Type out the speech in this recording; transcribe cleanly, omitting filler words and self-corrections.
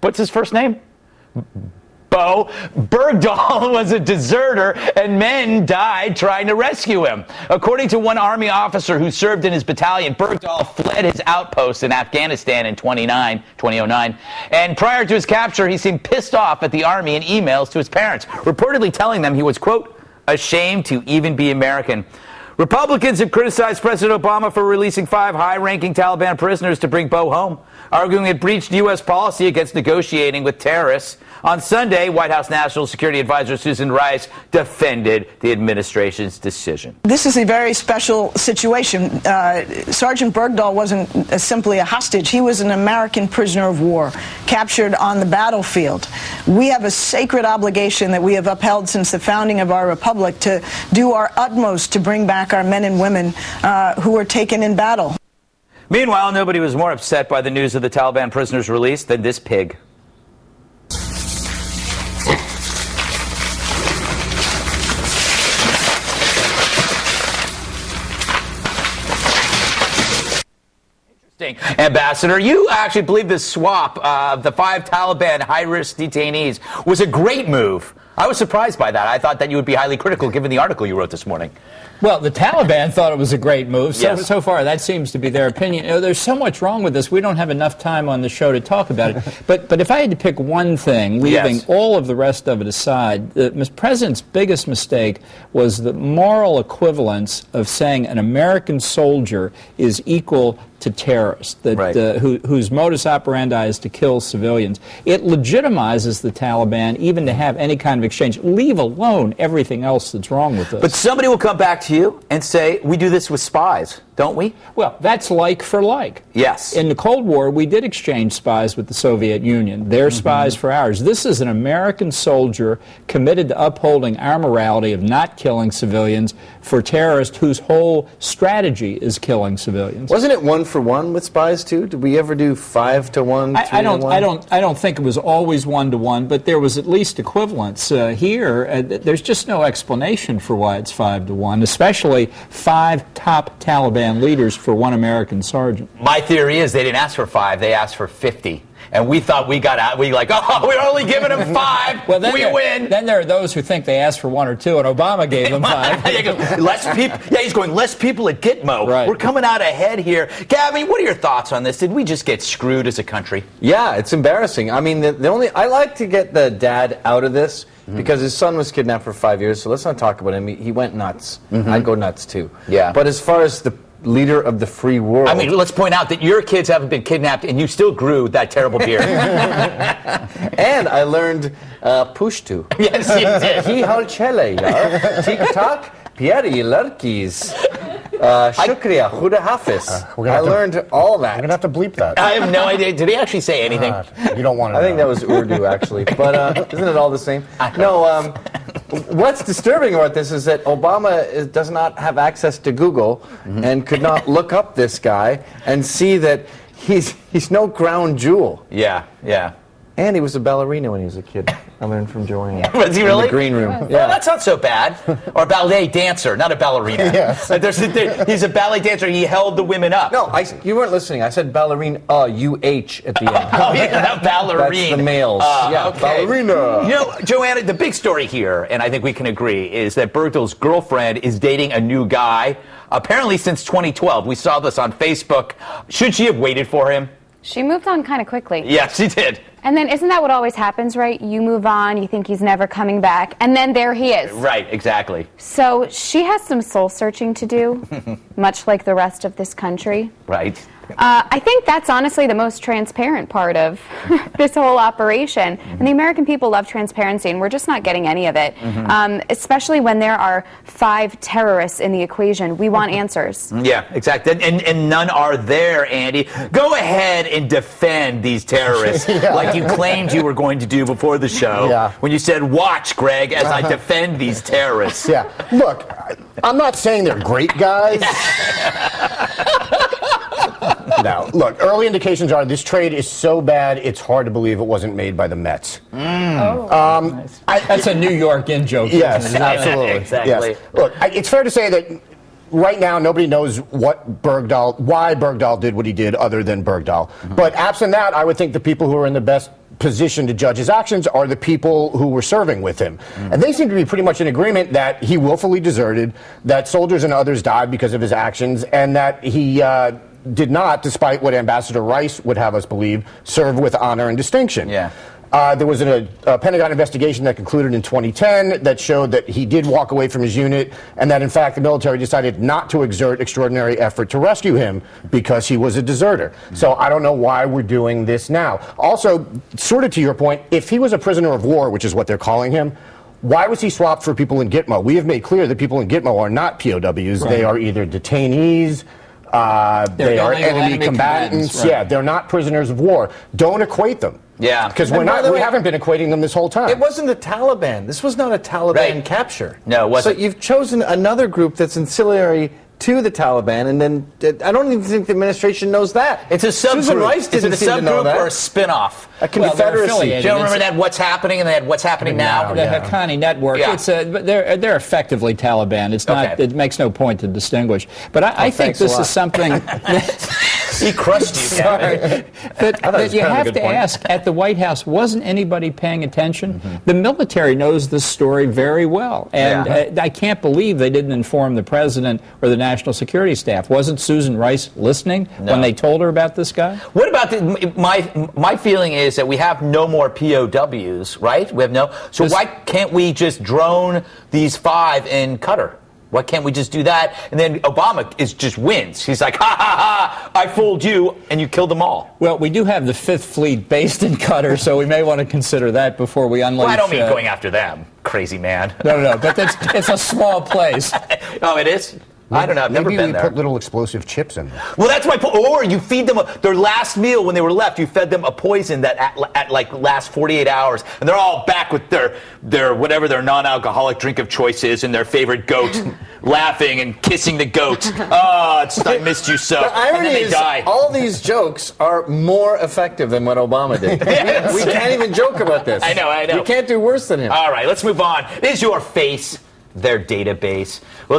What's his first name? Bowe Bergdahl was a deserter, and men died trying to rescue him. According to one Army officer who served in his battalion, Bergdahl fled his outpost in Afghanistan in 2009. And prior to his capture, he seemed pissed off at the Army in emails to his parents, reportedly telling them he was, quote, ashamed to even be American. Republicans have criticized President Obama for releasing 5 high-ranking Taliban prisoners to bring Bowe home, arguing it breached U.S. policy against negotiating with terrorists. On Sunday, White House National Security Advisor Susan Rice defended the administration's decision. This is a very special situation. Sergeant Bergdahl wasn't simply a hostage. He was an American prisoner of war, captured on the battlefield. We have a sacred obligation that we have upheld since the founding of our republic to do our utmost to bring back our men and women who were taken in battle. Meanwhile, nobody was more upset by the news of the Taliban prisoners' release than this pig. Ambassador, you actually believe this swap of the 5 Taliban high-risk detainees was a great move. I was surprised by that. I thought that you would be highly critical given the article you wrote this morning. Well, the Taliban thought it was a great move. So far, that seems to be their opinion. You know, there's so much wrong with this. We don't have enough time on the show to talk about it. But if I had to pick one thing, leaving all of the rest of it aside, the President's biggest mistake was the moral equivalence of saying an American soldier is equal to terrorists, whose modus operandi is to kill civilians. It legitimizes the Taliban even to have any kind of exchange, leave alone everything else that's wrong with this. But somebody will come back to you and say, we do this with spies, don't we? Well, that's like for like. Yes. In the Cold War, we did exchange spies with the Soviet Union. Their spies for ours. This is an American soldier committed to upholding our morality of not killing civilians for terrorists whose whole strategy is killing civilians. Wasn't it 1-for-1 with spies too? Did we ever do 5-to-1? I don't think it was always 1-to-1, but there was at least equivalence here. There's just no explanation for why it's 5-to-1, especially 5 top Taliban leaders for 1 American sergeant. My theory is they didn't ask for 5; they asked for 50. And we thought we got out. We we're only giving them 5. Well, then we win. Then there are those who think they asked for 1 or 2, and Obama gave them 5. Less people. Yeah, he's going less people at Gitmo. Right. We're coming out ahead here. Gabby, what are your thoughts on this? Did we just get screwed as a country? Yeah, it's embarrassing. I mean, I like to get the dad out of this because his son was kidnapped for 5 years. So let's not talk about him. He went nuts. I'd go nuts too. Yeah. But as far as the leader of the free world. I mean, let's point out that your kids haven't been kidnapped and you still grew that terrible beard. And I learned Pushtu. Yes, you did. He halchele yar. Tik-tak, piari larkis. Shukriya, Khuda Hafiz. I learned all that. We're going to have to bleep that. I have no idea. Did he actually say anything? You don't want to I think that was Urdu, actually. But isn't it all the same? No, what's disturbing about this is that Obama does not have access to Google and could not look up this guy and see that he's no crown jewel. Yeah, yeah. And he was a ballerina when he was a kid. I learned from Joanne. Was he really? In the green room. Well, that's not so bad. Or a ballet dancer, not a ballerina. Yes. He's a ballet dancer. He held the women up. No, you weren't listening. I said ballerina, U-H at the end. Oh, yeah, ballerina. That's the males. Yeah, okay. Ballerina. You know, Joanna, the big story here, and I think we can agree, is that Bergdahl's girlfriend is dating a new guy, apparently since 2012. We saw this on Facebook. Should she have waited for him? She moved on kind of quickly. Yeah, she did. And then isn't that what always happens, right? You move on, you think he's never coming back, and then there he is. Right, exactly. So she has some soul searching to do, much like the rest of this country. Right. I think that's honestly the most transparent part of this whole operation. And the American people love transparency, and we're just not getting any of it. Especially when there are 5 terrorists in the equation. We want answers. Yeah, exactly. And none are there, Andy. Go ahead and defend these terrorists like you claimed you were going to do before the show. When you said, watch, Greg, as I defend these terrorists. Yeah. Look, I'm not saying they're great guys. No, look, early indications are this trade is so bad it's hard to believe it wasn't made by the Mets. Nice. That's a New York in-joke. Yes, absolutely. Exactly. Yes. Look, it's fair to say that right now nobody knows why Bergdahl did what he did other than Bergdahl. But absent that, I would think the people who are in the best position to judge his actions are the people who were serving with him. And they seem to be pretty much in agreement that he willfully deserted, that soldiers and others died because of his actions, and that he did not, despite what Ambassador Rice would have us believe, serve with honor and distinction. Yeah. There was a Pentagon investigation that concluded in 2010 that showed that he did walk away from his unit, and that in fact the military decided not to exert extraordinary effort to rescue him because he was a deserter. So I don't know why we're doing this now. Also, sort of to your point, if he was a prisoner of war, which is what they're calling him, why was he swapped for people in Gitmo? We have made clear that people in Gitmo are not POWs. Right. They are either detainees, they are enemy combatants. Right. Yeah, they're not prisoners of war. Don't equate them. Yeah. Because we haven't been equating them this whole time. It wasn't the Taliban. This was not a Taliban capture. No, it wasn't. So you've chosen another group that's ancillary to the Taliban, and then I don't even think the administration knows that. It's a subgroup. Susan Rice Is it didn't a seem to know subgroup that. or a spin-off? A confederacy. Do you remember that What's Happening and they had What's Happening Now? The Haqqani Network. Yeah. It's but they're effectively Taliban. It's not. Okay. It makes no point to distinguish. But I think this is something. He crushed you, Sorry. Kevin. that you have to ask at the White House, wasn't anybody paying attention? The military knows this story very well. And I can't believe they didn't inform the president or the national security staff. Wasn't Susan Rice listening when they told her about this guy? What about my feeling is that we have no more POWs, right? We have no. So why can't we just drone these 5 in Qatar? Why can't we just do that? And then Obama just wins. He's like, ha, ha, ha, I fooled you, and you killed them all. Well, we do have the 5th Fleet based in Qatar, so we may want to consider that before we unleash... Well, I don't mean going after them, crazy man. No, but it's a small place. Oh, it is? I don't know. I've never been there. Maybe we put little explosive chips in them. Well, that's my point. Or you feed them their last meal when they were left. You fed them a poison that at like last 48 hours, and they're all back with their whatever their non-alcoholic drink of choice is and their favorite goat, laughing and kissing the goat. Oh, I missed you so. The irony and then they is, die. all these jokes are more effective than what Obama did. Yes. We can't even joke about this. I know. We can't do worse than him. All right, let's move on. Is your face their database? Well,